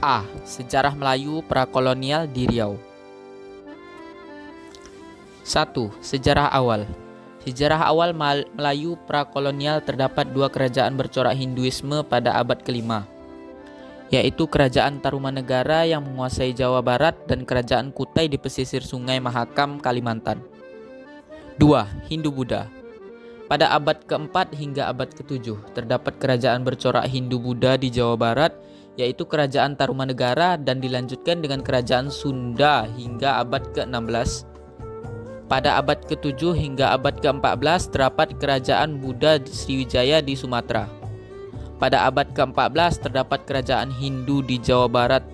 A. Sejarah Melayu prakolonial di Riau. 1. Sejarah awal. Sejarah awal Melayu prakolonial terdapat dua kerajaan bercorak Hinduisme pada abad ke-5, yaitu Kerajaan Tarumanegara yang menguasai Jawa Barat dan Kerajaan Kutai di pesisir Sungai Mahakam, Kalimantan. 2. Hindu-Buddha. Pada abad ke-4 hingga abad ke-7 terdapat kerajaan bercorak Hindu-Buddha di Jawa Barat, yaitu Kerajaan Tarumanegara, dan dilanjutkan dengan Kerajaan Sunda hingga abad ke-16. Pada abad ke-7 hingga abad ke-14 terdapat Kerajaan Buddha Sriwijaya di Sumatera. Pada abad ke-14 terdapat Kerajaan Hindu di Jawa Barat,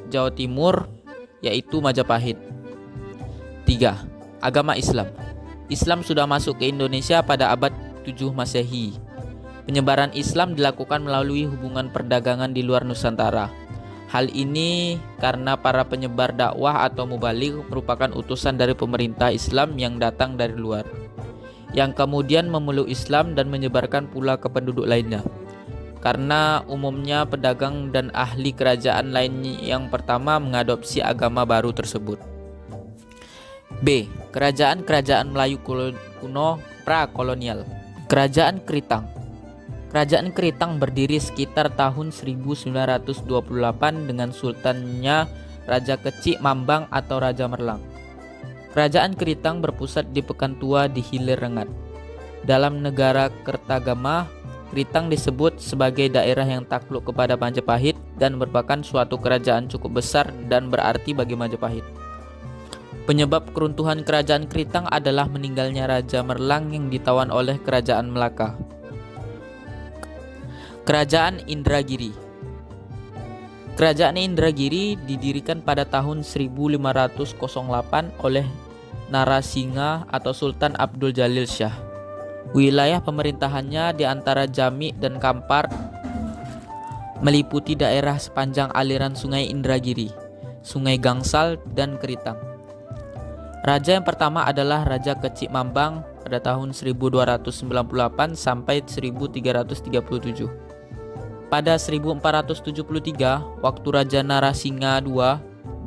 Jawa Timur, yaitu Majapahit. 3. Agama Islam. Islam sudah masuk ke Indonesia pada abad 7 Masehi. Penyebaran Islam dilakukan melalui hubungan perdagangan di luar Nusantara. Hal ini karena para penyebar dakwah atau mubalik merupakan utusan dari pemerintah Islam yang datang dari luar, yang kemudian memeluk Islam dan menyebarkan pula ke penduduk lainnya. Karena umumnya pedagang dan ahli kerajaan lain yang pertama mengadopsi agama baru tersebut. B. Kerajaan-kerajaan Melayu kuno prakolonial. Kerajaan Kritang. Kerajaan Kritang berdiri sekitar tahun 1928 dengan sultannya Raja Kecik Mambang atau Raja Merlang. Kerajaan Kritang berpusat di Pekantua di Hilir Rengat. Dalam negara Kertagama, Kritang disebut sebagai daerah yang takluk kepada Majapahit dan merupakan suatu kerajaan cukup besar dan berarti bagi Majapahit. Penyebab keruntuhan kerajaan Kritang adalah meninggalnya Raja Merlang yang ditawan oleh Kerajaan Melaka. Kerajaan Indragiri. Kerajaan Indragiri didirikan pada tahun 1508 oleh Narasingha atau Sultan Abdul Jalil Shah. Wilayah pemerintahannya di antara Jami dan Kampar meliputi daerah sepanjang aliran Sungai Indragiri, Sungai Gangsal, dan Kritang. Raja yang pertama adalah Raja Kecik Mambang pada tahun 1298 sampai 1337. Pada 1473, waktu Raja Narasingha II,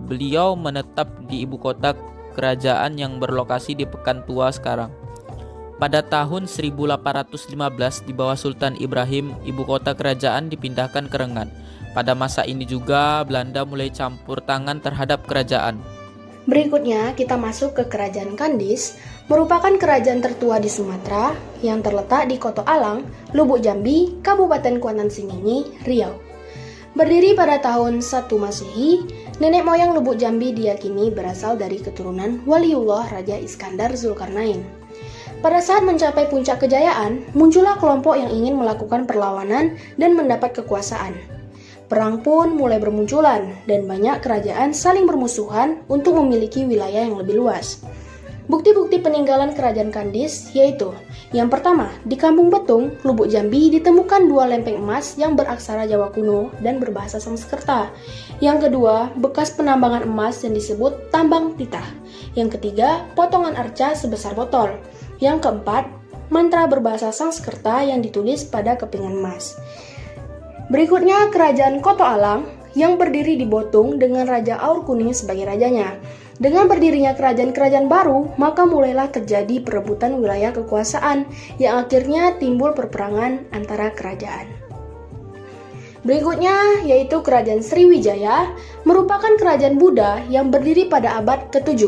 beliau menetap di ibu kota kerajaan yang berlokasi di Pekantua sekarang. Pada tahun 1815, di bawah Sultan Ibrahim, ibu kota kerajaan dipindahkan ke Rengat. Pada masa ini juga Belanda mulai campur tangan terhadap kerajaan. Berikutnya kita masuk ke Kerajaan Kandis, merupakan kerajaan tertua di Sumatera yang terletak di Koto Alang, Lubuk Jambi, Kabupaten Kuantan Sengingi, Riau. Berdiri pada tahun 1 Masehi, nenek moyang Lubuk Jambi diyakini berasal dari keturunan Waliullah Raja Iskandar Zulkarnain. Pada saat mencapai puncak kejayaan, muncullah kelompok yang ingin melakukan perlawanan dan mendapat kekuasaan. Perang pun mulai bermunculan dan banyak kerajaan saling bermusuhan untuk memiliki wilayah yang lebih luas. Bukti-bukti peninggalan kerajaan Kandis yaitu: yang pertama, di Kampung Betung, Lubuk Jambi ditemukan 2 lempeng emas yang beraksara Jawa kuno dan berbahasa Sanskerta. Yang kedua, bekas penambangan emas yang disebut tambang titah. Yang ketiga, potongan arca sebesar botol. Yang keempat, mantra berbahasa Sanskerta yang ditulis pada kepingan emas. Berikutnya Kerajaan Koto Alang yang berdiri di Botung dengan Raja Aur Kuning sebagai rajanya. Dengan berdirinya kerajaan-kerajaan baru, maka mulailah terjadi perebutan wilayah kekuasaan yang akhirnya timbul perperangan antara kerajaan. Berikutnya yaitu Kerajaan Sriwijaya, merupakan kerajaan Buddha yang berdiri pada abad ke-7.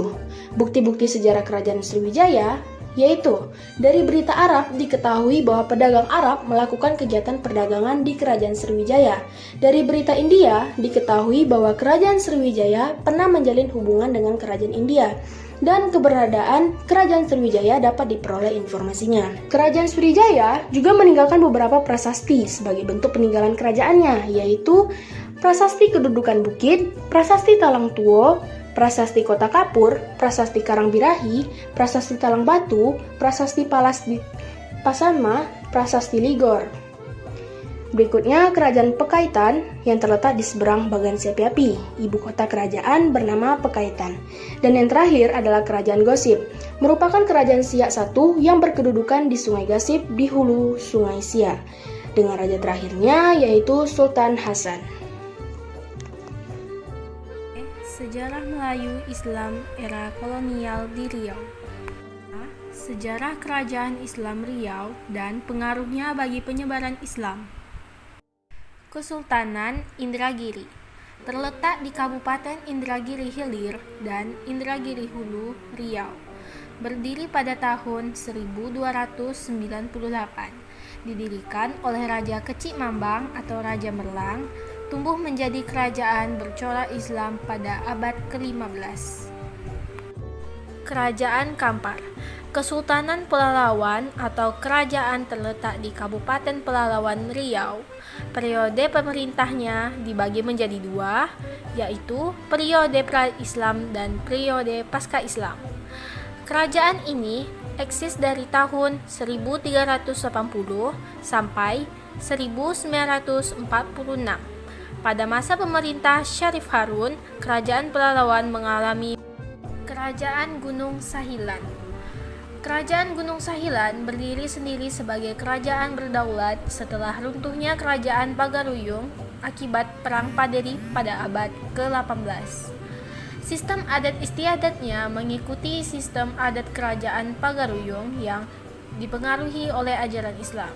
Bukti-bukti sejarah Kerajaan Sriwijaya yaitu dari berita Arab diketahui bahwa pedagang Arab melakukan kegiatan perdagangan di Kerajaan Sriwijaya. Dari berita India diketahui bahwa Kerajaan Sriwijaya pernah menjalin hubungan dengan Kerajaan India, dan keberadaan Kerajaan Sriwijaya dapat diperoleh informasinya. Kerajaan Sriwijaya juga meninggalkan beberapa prasasti sebagai bentuk peninggalan kerajaannya, yaitu Prasasti Kedudukan Bukit, Prasasti Talang Tuo, Prasasti Kota Kapur, Prasasti Karangbirahi, Prasasti Talang Batu, Prasasti Palas di Pasanma, Prasasti Ligor. Berikutnya Kerajaan Pekaitan yang terletak di seberang Bagan Sepiapi, ibu kota kerajaan bernama Pekaitan. Dan yang terakhir adalah Kerajaan Gosip, merupakan kerajaan Siak I yang berkedudukan di Sungai Gasip di hulu Sungai Siak, dengan raja terakhirnya yaitu Sultan Hasan. Sejarah Melayu Islam era kolonial di Riau. Sejarah Kerajaan Islam Riau dan pengaruhnya bagi penyebaran Islam. Kesultanan Indragiri terletak di Kabupaten Indragiri Hilir dan Indragiri Hulu, Riau. Berdiri pada tahun 1298. Didirikan oleh Raja Kecik Mambang atau Raja Merlang, tumbuh menjadi kerajaan bercorak Islam pada abad ke-15. Kerajaan Kampar. Kesultanan Pelalawan atau kerajaan terletak di Kabupaten Pelalawan, Riau. Periode pemerintahnya dibagi menjadi dua, yaitu periode pra-Islam dan periode pasca-Islam. Kerajaan ini eksis dari tahun 1380 sampai 1946. Pada masa pemerintah Syarif Harun, kerajaan Pelalawan mengalami Kerajaan Gunung Sahilan. Kerajaan Gunung Sahilan berdiri sendiri sebagai kerajaan berdaulat setelah runtuhnya kerajaan Pagaruyung akibat Perang Paderi pada abad ke-18. Sistem adat istiadatnya mengikuti sistem adat kerajaan Pagaruyung yang dipengaruhi oleh ajaran Islam.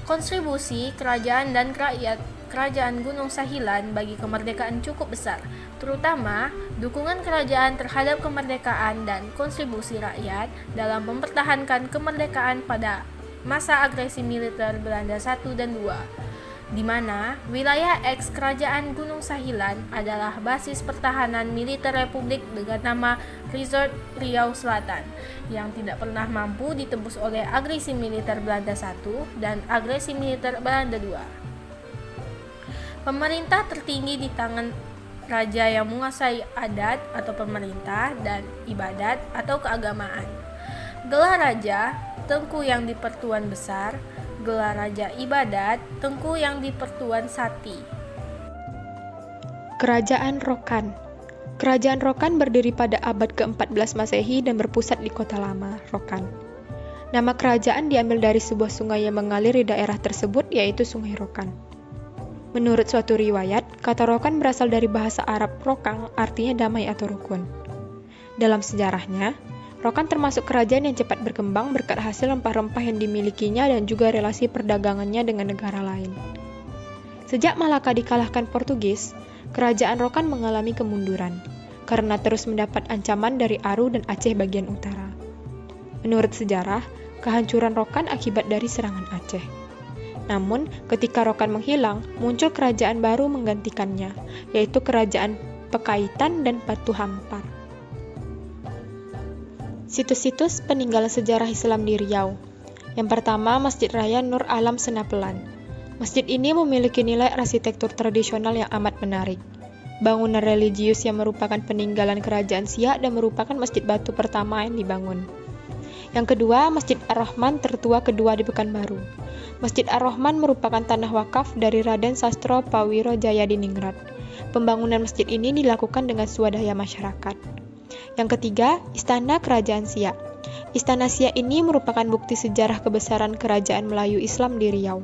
Kontribusi kerajaan dan rakyat Kerajaan Gunung Sahilan bagi kemerdekaan cukup besar, terutama dukungan kerajaan terhadap kemerdekaan dan kontribusi rakyat dalam mempertahankan kemerdekaan pada masa agresi militer Belanda I dan II, di mana wilayah eks Kerajaan Gunung Sahilan adalah basis pertahanan militer Republik dengan nama Resort Riau Selatan, yang tidak pernah mampu ditembus oleh agresi militer Belanda I dan agresi militer Belanda II. Pemerintah tertinggi di tangan raja yang menguasai adat atau pemerintah dan ibadat atau keagamaan. Gelar raja, tengku yang di Pertuan Besar. Gelar raja ibadat, tengku yang di Pertuan Sati. Kerajaan Rokan. Kerajaan Rokan berdiri pada abad ke-14 Masehi dan berpusat di Kota Lama, Rokan. Nama kerajaan diambil dari sebuah sungai yang mengalir di daerah tersebut, yaitu Sungai Rokan. Menurut suatu riwayat, kata Rokan berasal dari bahasa Arab Rokang, artinya damai atau rukun. Dalam sejarahnya, Rokan termasuk kerajaan yang cepat berkembang berkat hasil rempah-rempah yang dimilikinya dan juga relasi perdagangannya dengan negara lain. Sejak Malaka dikalahkan Portugis, kerajaan Rokan mengalami kemunduran, karena terus mendapat ancaman dari Aru dan Aceh bagian utara. Menurut sejarah, kehancuran Rokan akibat dari serangan Aceh. Namun, ketika Rokan menghilang, muncul kerajaan baru menggantikannya, yaitu Kerajaan Pekaitan dan Batu Hampar. Situs-situs peninggalan sejarah Islam di Riau. Yang pertama, Masjid Raya Nur Alam Senapelan. Masjid ini memiliki nilai arsitektur tradisional yang amat menarik. Bangunan religius yang merupakan peninggalan kerajaan Siak dan merupakan masjid batu pertama yang dibangun. Yang kedua, Masjid Ar-Rahman tertua kedua di Pekanbaru. Masjid Ar-Rahman merupakan tanah wakaf dari Raden Sastro Pawiro Jaya Diningrat. Pembangunan masjid ini dilakukan dengan swadaya masyarakat. Yang ketiga, Istana Kerajaan Siak. Istana Siak ini merupakan bukti sejarah kebesaran kerajaan Melayu Islam di Riau.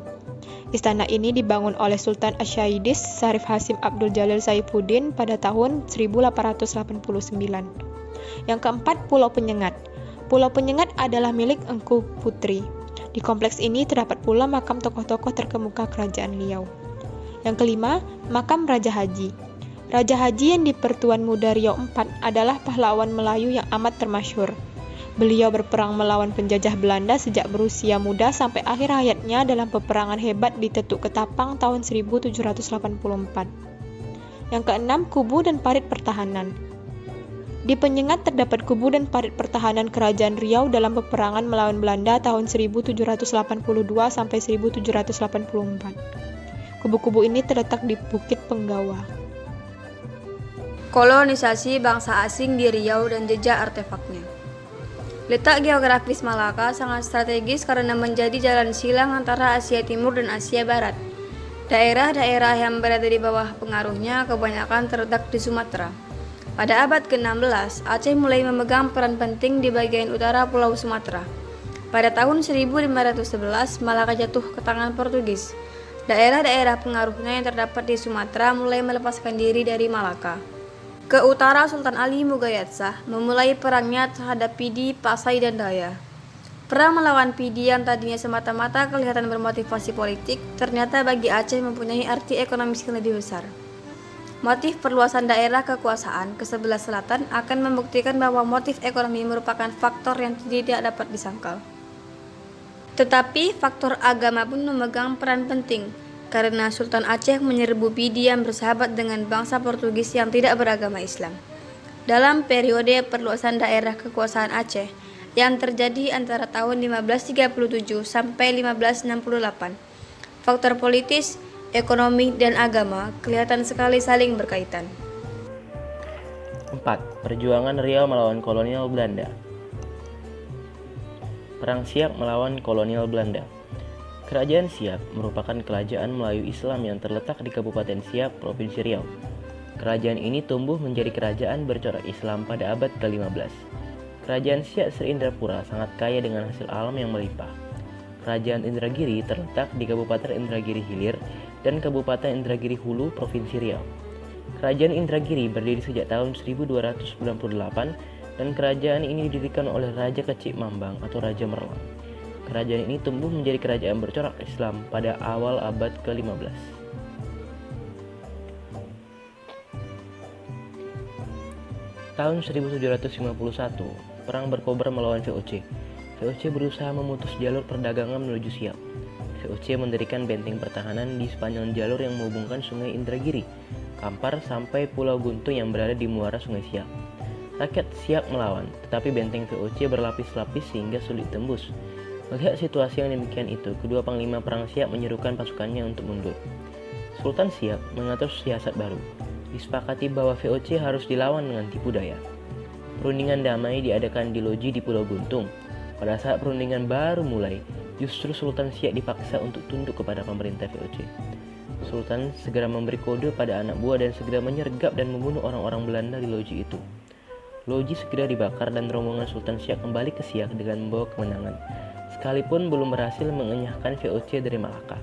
Istana ini dibangun oleh Sultan Asyidis Syarif Hasim Abdul Jalil Saifuddin pada tahun 1889. Yang keempat, Pulau Penyengat. Pulau Penyengat adalah milik Engku Putri. Di kompleks ini terdapat pula makam tokoh-tokoh terkemuka kerajaan Riau. Yang kelima, makam Raja Haji. Raja Haji yang di Pertuan Muda Riau IV adalah pahlawan Melayu yang amat termasyhur. Beliau berperang melawan penjajah Belanda sejak berusia muda sampai akhir hayatnya dalam peperangan hebat di Tetuk Ketapang tahun 1784. Yang keenam, kubu dan parit pertahanan. Di Penyengat terdapat kubu dan parit pertahanan kerajaan Riau dalam peperangan melawan Belanda tahun 1782 sampai 1784. Kubu-kubu ini terletak di Bukit Penggawa. Kolonisasi bangsa asing di Riau dan jejak artefaknya. Letak geografis Malaka sangat strategis karena menjadi jalan silang antara Asia Timur dan Asia Barat. Daerah-daerah yang berada di bawah pengaruhnya kebanyakan terletak di Sumatera. Pada abad ke-16, Aceh mulai memegang peran penting di bagian utara Pulau Sumatera. Pada tahun 1511, Malaka jatuh ke tangan Portugis. Daerah-daerah pengaruhnya yang terdapat di Sumatera mulai melepaskan diri dari Malaka. Ke utara, Sultan Ali Mughayat memulai perangnya terhadap Pidi, Pasai, dan Daya. Perang melawan Pidi yang tadinya semata-mata kelihatan bermotivasi politik, ternyata bagi Aceh mempunyai arti ekonomis yang lebih besar. Motif perluasan daerah kekuasaan ke sebelah selatan akan membuktikan bahwa motif ekonomi merupakan faktor yang tidak dapat disangkal. Tetapi faktor agama pun memegang peran penting, karena Sultan Aceh menyerbu Pidi yang bersahabat dengan bangsa Portugis yang tidak beragama Islam. Dalam periode perluasan daerah kekuasaan Aceh yang terjadi antara tahun 1537 sampai 1568, faktor politis, ekonomi, dan agama kelihatan sekali saling berkaitan. 4. Perjuangan Riau melawan kolonial Belanda. Perang Siak melawan kolonial Belanda. Kerajaan Siak merupakan kerajaan Melayu Islam yang terletak di Kabupaten Siak, Provinsi Riau. Kerajaan ini tumbuh menjadi kerajaan bercorak Islam pada abad ke-15. Kerajaan Siak Sri Indrapura sangat kaya dengan hasil alam yang melimpah. Kerajaan Indragiri terletak di Kabupaten Indragiri Hilir dan Kabupaten Indragiri Hulu, Provinsi Riau. Kerajaan Indragiri berdiri sejak tahun 1298 dan kerajaan ini didirikan oleh Raja Kecik Mambang atau Raja Merlang. Kerajaan ini tumbuh menjadi kerajaan bercorak Islam pada awal abad ke-15. Tahun 1751, perang berkobar melawan VOC. VOC berusaha memutus jalur perdagangan menuju Siak. VOC mendirikan benteng pertahanan di sepanjang jalur yang menghubungkan Sungai Indragiri, Kampar sampai Pulau Guntung yang berada di muara Sungai Siak. Rakyat Siak melawan, tetapi benteng VOC berlapis-lapis sehingga sulit tembus. Melihat situasi yang demikian itu, kedua panglima perang Siak menyerukan pasukannya untuk mundur. Sultan Siak mengatur siasat baru. Disepakati bahwa VOC harus dilawan dengan tipu daya. Perundingan damai diadakan di loji di Pulau Guntung. Pada saat perundingan baru mulai, justru Sultan Siak dipaksa untuk tunduk kepada pemerintah VOC. Sultan segera memberi kode pada anak buah dan segera menyergap dan membunuh orang-orang Belanda di loji itu. Loji segera dibakar dan rombongan Sultan Siak kembali ke Siak dengan membawa kemenangan, sekalipun belum berhasil mengenyahkan VOC dari Malaka.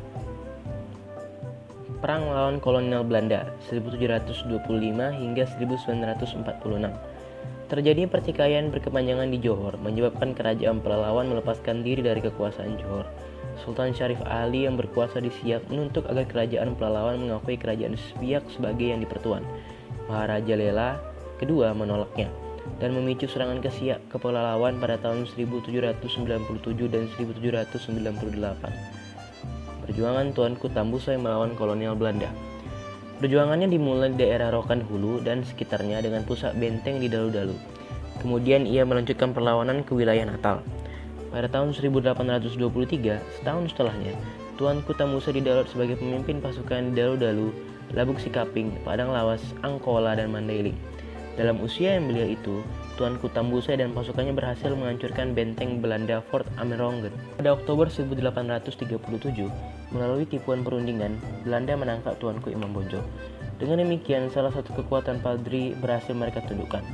Perang melawan kolonial Belanda 1725 hingga 1946. Terjadi pertikaian berkepanjangan di Johor, menyebabkan kerajaan Pelalawan melepaskan diri dari kekuasaan Johor. Sultan Syarif Ali yang berkuasa di Siak menuntut agar kerajaan Pelalawan mengakui kerajaan Siak sebagai yang dipertuan. Maharaja Lela kedua menolaknya dan memicu serangan ke Siak ke Pelalawan pada tahun 1797 dan 1798. Perjuangan Tuanku Tambusai melawan kolonial Belanda. Perjuangannya dimulai di daerah Rokan Hulu dan sekitarnya dengan pusat benteng di Dalu-Dalu. Kemudian ia melanjutkan perlawanan ke wilayah Natal. Pada tahun 1823, setahun setelahnya, Tuanku Tambusai didaulat sebagai pemimpin pasukan di Dalu-Dalu, Labuk Sikaping, Padang Lawas, Angkola, dan Mandailing. Dalam usia yang belia itu, Tuanku Tambusai dan pasukannya berhasil menghancurkan benteng Belanda Fort Amerongen. Pada Oktober 1837, melalui tipuan perundingan, Belanda menangkap Tuanku Imam Bonjol. Dengan demikian, salah satu kekuatan Padri berhasil mereka tundukkan.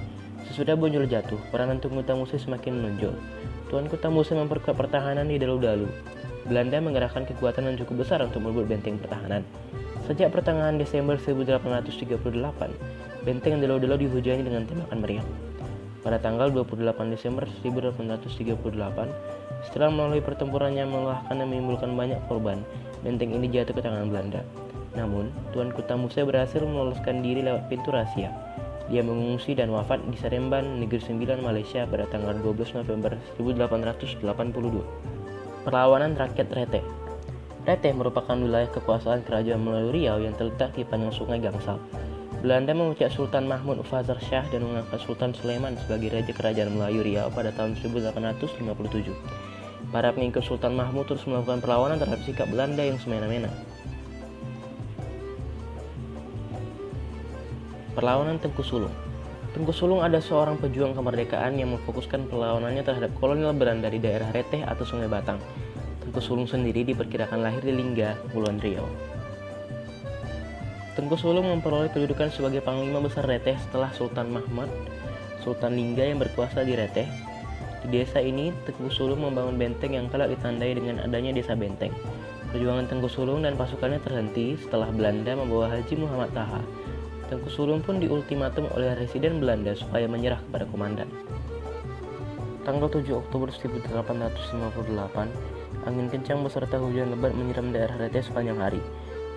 Sesudah Bonjol jatuh, peranan Tuanku Tambusai semakin menonjol. Tuanku Tambusai memperkuat pertahanan di Dalu-Dalu. Belanda mengerahkan kekuatan yang cukup besar untuk merebut benteng pertahanan. Sejak pertengahan Desember 1838, benteng Dalu-Dalu dihujani dengan tembakan meriam. Pada tanggal 28 Desember 1838, setelah melalui pertempuran yang melelahkan dan menimbulkan banyak korban, benteng ini jatuh ke tangan Belanda. Namun, Tuanku Tambusai berhasil meloloskan diri lewat pintu rahasia. Dia mengungsi dan wafat di Seremban, Negeri Sembilan, Malaysia pada tanggal 12 November 1882. Perlawanan rakyat Reteh. Reteh merupakan wilayah kekuasaan Kerajaan Melayu Riau yang terletak di panjang Sungai Gangsal. Belanda memecat Sultan Mahmud Fazar Shah dan mengangkat Sultan Sulaiman sebagai Raja Kerajaan Melayu Riau pada tahun 1857. Para pengikut Sultan Mahmud terus melakukan perlawanan terhadap sikap Belanda yang semena-mena. Perlawanan Tengku Sulung. Tengku Sulung ada seorang pejuang kemerdekaan yang memfokuskan perlawanannya terhadap kolonial Belanda di daerah Reteh atau Sungai Batang. Tengku Sulung sendiri diperkirakan lahir di Lingga, Kepulauan Riau. Tengku Sulung memperoleh kedudukan sebagai panglima besar Reteh setelah Sultan Mahmud, Sultan Lingga yang berkuasa di Reteh. Di desa ini, Tengku Sulung membangun benteng yang kelak ditandai dengan adanya desa benteng. Perjuangan Tengku Sulung dan pasukannya terhenti setelah Belanda membawa Haji Muhammad Taha. Tengku Sulung pun diultimatum oleh Residen Belanda supaya menyerah kepada komandan. Tanggal 7 Oktober 1858, angin kencang beserta hujan lebat menyiram daerah Rete sepanjang hari.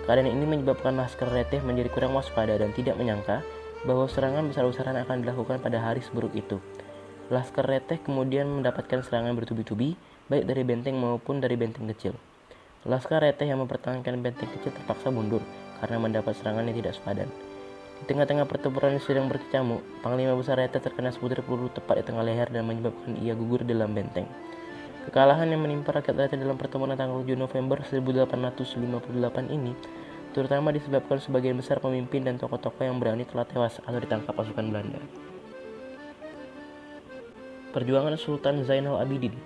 Keadaan ini menyebabkan Laskar Rete menjadi kurang waspada dan tidak menyangka bahwa serangan besar-besaran akan dilakukan pada hari seburuk itu. Laskar Rete kemudian mendapatkan serangan bertubi-tubi, baik dari benteng maupun dari benteng kecil. Laskar Rete yang mempertahankan benteng kecil terpaksa mundur karena mendapat serangan yang tidak sepadan. Di tengah-tengah pertempuran yang sedang berkecamuk, Panglima Besar Rete terkena sebutir peluru tepat di tengah leher dan menyebabkan ia gugur dalam benteng. Kekalahan yang menimpa rakyat Rete dalam pertempuran tanggal 7 November 1858 ini terutama disebabkan sebagian besar pemimpin dan tokoh-tokoh yang berani telah tewas atau ditangkap pasukan Belanda. Perjuangan Sultan Zainal Abidin.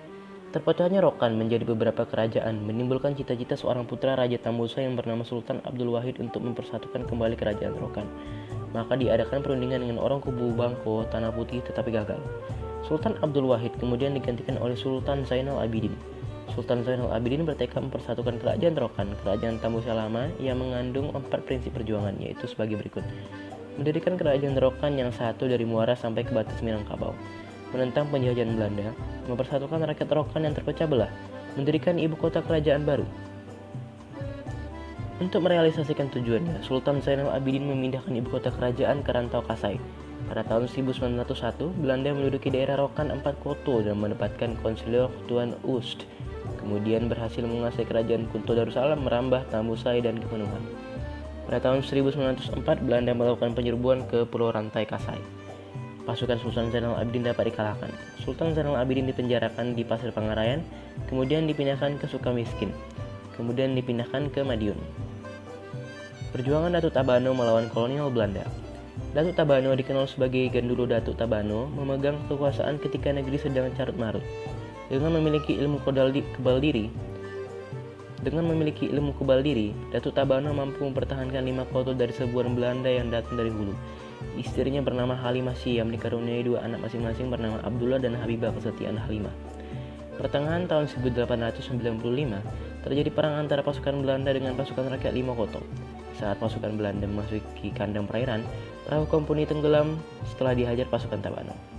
Terpecahnya Rokan menjadi beberapa kerajaan menimbulkan cita-cita seorang putra Raja Tambusa yang bernama Sultan Abdul Wahid untuk mempersatukan kembali kerajaan Rokan. Maka diadakan perundingan dengan orang kubu Bangko Tanah Putih tetapi gagal. Sultan Abdul Wahid kemudian digantikan oleh Sultan Zainal Abidin. Sultan Zainal Abidin bertekad mempersatukan kerajaan Rokan, kerajaan Tambusa lama yang mengandung 4 prinsip perjuangan, yaitu sebagai berikut. Mendirikan kerajaan Rokan yang satu dari Muara sampai ke batas Minangkabau, menentang penjajahan Belanda, mempersatukan rakyat Rokan yang terpecah belah, mendirikan ibu kota kerajaan baru. Untuk merealisasikan tujuannya, Sultan Zainal Abidin memindahkan ibu kota kerajaan ke Rantau Kasai. Pada tahun 1901, Belanda menduduki daerah Rokan 4 Koto dan menempatkan Konselor Tuan Oost. Kemudian berhasil menguasai kerajaan Kunto Darussalam, Merambah, Tambusai, dan Kepenuhan. Pada tahun 1904, Belanda melakukan penyerbuan ke Pulau Rantai Kasai. Pasukan Sultan Zainal Abidin dapat dikalahkan. Sultan Zainal Abidin dipenjarakan di Pasir Pangarayan, kemudian dipindahkan ke Sukamiskin, kemudian dipindahkan ke Madiun. Perjuangan Datuk Tabano melawan kolonial Belanda. Datuk Tabano dikenal sebagai Gandulu Datuk Tabano, memegang kekuasaan ketika negeri sedang carut marut. Dengan memiliki ilmu kebal diri, Datuk Tabano mampu mempertahankan 5 koto dari serbuan Belanda yang datang dari hulu. Istrinya bernama Halimah Syam dikaruniai 2 anak masing-masing bernama Abdullah dan Habibah Kesetiaan Halimah. Pertengahan tahun 1895, terjadi perang antara pasukan Belanda dengan pasukan rakyat Lima Koto. Saat pasukan Belanda memasuki kandang perairan, perahu komponi tenggelam setelah dihajar pasukan Tabano.